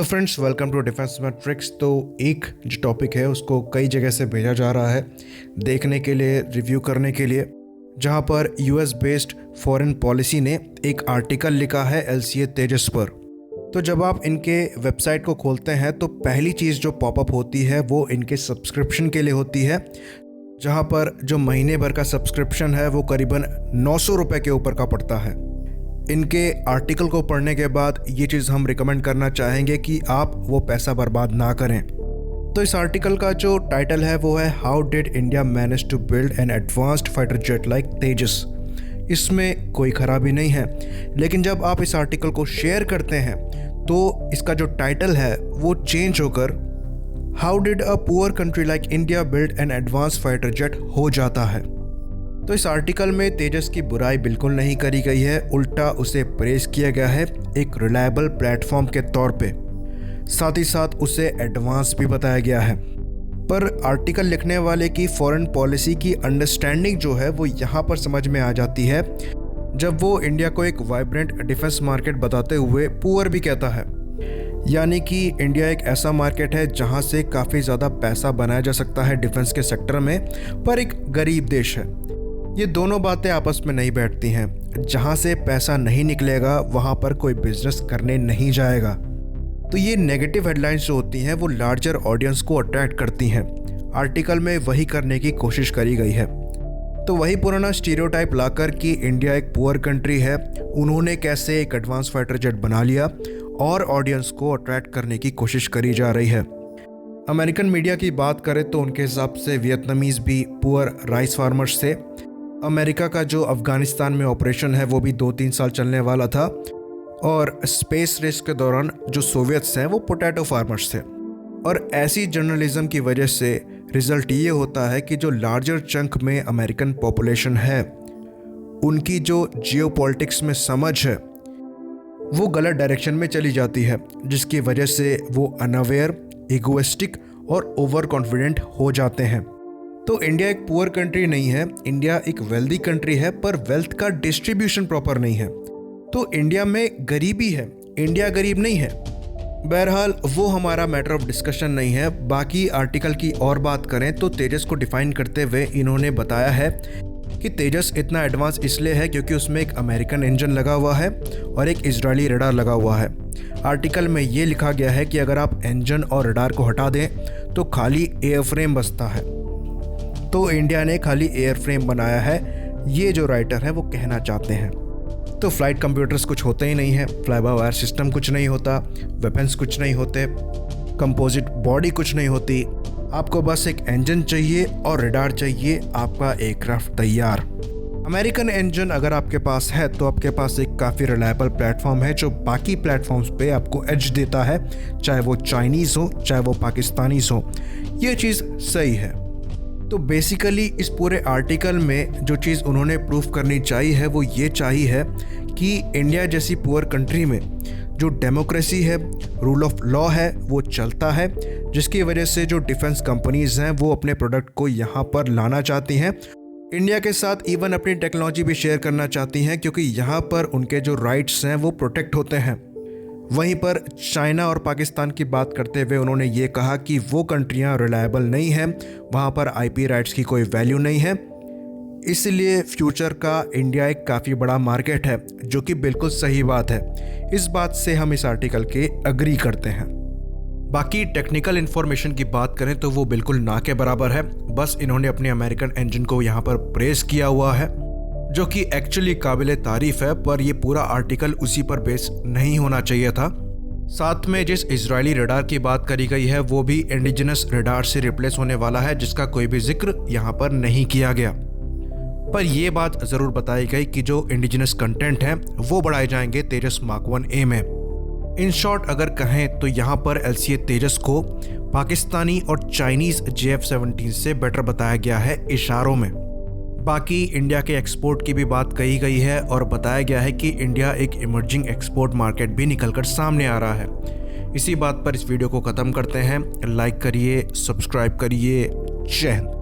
Friends, welcome to Defence Matrix. तो एक जो टॉपिक है उसको कई जगह से भेजा जा रहा है देखने के लिए, रिव्यू करने के लिए, जहां पर यूएस बेस्ड फॉरेन पॉलिसी ने एक आर्टिकल लिखा है LCA तेजस पर। तो जब आप इनके वेबसाइट को खोलते हैं तो पहली चीज़ जो पॉपअप होती है वो इनके सब्सक्रिप्शन के लिए होती है, जहां पर जो महीने भर का सब्सक्रिप्शन है वो करीबन 900 रुपये के ऊपर का पड़ता है। इनके आर्टिकल को पढ़ने के बाद ये चीज़ हम रिकमेंड करना चाहेंगे कि आप वो पैसा बर्बाद ना करें। तो इस आर्टिकल का जो टाइटल है वो है how did India manage to build an advanced fighter jet like Tejas. इसमें कोई खराबी नहीं है, लेकिन जब आप इस आर्टिकल को शेयर करते हैं तो इसका जो टाइटल है वो चेंज होकर how did a poor country like India build an advanced fighter jet हो जाता है। तो इस आर्टिकल में तेजस की बुराई बिल्कुल नहीं करी गई है, उल्टा उसे प्रेज किया गया है एक रिलायबल प्लेटफॉर्म के तौर पे। साथ ही साथ उसे एडवांस भी बताया गया है। पर आर्टिकल लिखने वाले की फॉरेन पॉलिसी की अंडरस्टैंडिंग जो है वो यहाँ पर समझ में आ जाती है जब वो इंडिया को एक वाइब्रेंट डिफेंस मार्केट बताते हुए पुअर भी कहता है। यानी कि इंडिया एक ऐसा मार्केट है जहाँ से काफ़ी ज़्यादा पैसा बनाया जा सकता है डिफेंस के सेक्टर में, पर एक गरीब देश है। ये दोनों बातें आपस में नहीं बैठती हैं। जहाँ से पैसा नहीं निकलेगा वहाँ पर कोई बिजनेस करने नहीं जाएगा। तो ये नेगेटिव हेडलाइंस जो होती हैं वो लार्जर ऑडियंस को अट्रैक्ट करती हैं। आर्टिकल में वही करने की कोशिश करी गई है। तो वही पुराना स्टीरियोटाइप लाकर कि इंडिया एक पुअर कंट्री है, उन्होंने कैसे एक एडवांस फाइटर जेट बना लिया और ऑडियंस को अट्रैक्ट करने की कोशिश करी जा रही है। अमेरिकन मीडिया की बात करें तो उनके हिसाब से वियतनामीज़ भी पुअर राइस फार्मर्स थे। अमेरिका का जो अफ़गानिस्तान में ऑपरेशन है वो भी 2-3 साल चलने वाला था, और स्पेस रेस के दौरान जो सोवियत्स हैं वो पोटैटो फार्मर्स थे। और ऐसी जर्नलिज्म की वजह से रिज़ल्ट ये होता है कि जो लार्जर चंक में अमेरिकन पॉपुलेशन है उनकी जो जियोपॉलिटिक्स में समझ है वो गलत डायरेक्शन में चली जाती है, जिसकी वजह से वो अनअवेयर, इगोइस्टिक और ओवर कॉन्फिडेंट हो जाते हैं। तो इंडिया एक पुअर कंट्री नहीं है, इंडिया एक वेल्दी कंट्री है, पर वेल्थ का डिस्ट्रीब्यूशन प्रॉपर नहीं है। तो इंडिया में गरीबी है, इंडिया गरीब नहीं है। बहरहाल वो हमारा मैटर ऑफ डिस्कशन नहीं है। बाकी आर्टिकल की और बात करें तो तेजस को डिफाइन करते हुए इन्होंने बताया है कि तेजस इतना एडवांस इसलिए है क्योंकि उसमें एक अमेरिकन इंजन लगा हुआ है और एक इजरायली रडार लगा हुआ है। आर्टिकल में ये लिखा गया है कि अगर आप इंजन और रडार को हटा दें तो खाली एयरफ्रेम बचता है। तो इंडिया ने खाली एयरफ्रेम बनाया है, ये जो राइटर है वो कहना चाहते हैं। तो फ्लाइट कंप्यूटर्स कुछ होते ही नहीं है, फ्लाई बाय वायर सिस्टम कुछ नहीं होता, वेपन्स कुछ नहीं होते, कंपोजिट बॉडी कुछ नहीं होती। आपको बस एक इंजन चाहिए और रडार चाहिए, आपका एयरक्राफ्ट तैयार। अमेरिकन इंजन अगर आपके पास है तो आपके पास एक काफ़ी रिलायबल प्लेटफॉर्म है जो बाकी प्लेटफॉर्म्स पे आपको एज देता है, चाहे वो चाइनीज़ हो चाहे वो पाकिस्तानीज़ हो। ये चीज़ सही है। तो बेसिकली इस पूरे आर्टिकल में जो चीज़ उन्होंने प्रूफ करनी चाहिए है वो ये चाहिए है कि इंडिया जैसी पुअर कंट्री में जो डेमोक्रेसी है, रूल ऑफ लॉ है, वो चलता है, जिसकी वजह से जो डिफेंस कंपनीज़ हैं वो अपने प्रोडक्ट को यहाँ पर लाना चाहती हैं। इंडिया के साथ इवन अपनी टेक्नोलॉजी भी शेयर करना चाहती हैं क्योंकि यहाँ पर उनके जो राइट्स हैं वो प्रोटेक्ट होते हैं। वहीं पर चाइना और पाकिस्तान की बात करते हुए उन्होंने ये कहा कि वो कंट्रियां रिलायबल नहीं हैं, वहाँ पर IP राइट्स की कोई वैल्यू नहीं है, इसलिए फ्यूचर का इंडिया एक काफ़ी बड़ा मार्केट है, जो कि बिल्कुल सही बात है। इस बात से हम इस आर्टिकल के अग्री करते हैं। बाकी टेक्निकल इन्फॉर्मेशन की बात करें तो वो बिल्कुल ना के बराबर है। बस इन्होंने अपने अमेरिकन इंजन को यहाँ पर प्रेस किया हुआ है, जो कि एक्चुअली काबिले तारीफ़ है, पर ये पूरा आर्टिकल उसी पर बेस नहीं होना चाहिए था। साथ में जिस इजरायली रडार की बात करी गई है वो भी इंडिजिनस रडार से रिप्लेस होने वाला है, जिसका कोई भी जिक्र यहाँ पर नहीं किया गया। पर यह बात ज़रूर बताई गई कि जो इंडिजिनस कंटेंट है वो बढ़ाए जाएंगे तेजस मार्क 1A में। इन शॉर्ट अगर कहें तो यहाँ पर LCA तेजस को पाकिस्तानी और चाइनीज़ JF-17 से बेटर बताया गया है इशारों में। बाकी इंडिया के एक्सपोर्ट की भी बात कही गई है और बताया गया है कि इंडिया एक इमर्जिंग एक्सपोर्ट मार्केट भी निकलकर सामने आ रहा है। इसी बात पर इस वीडियो को ख़त्म करते हैं। लाइक करिए, सब्सक्राइब करिए। जय हिंद।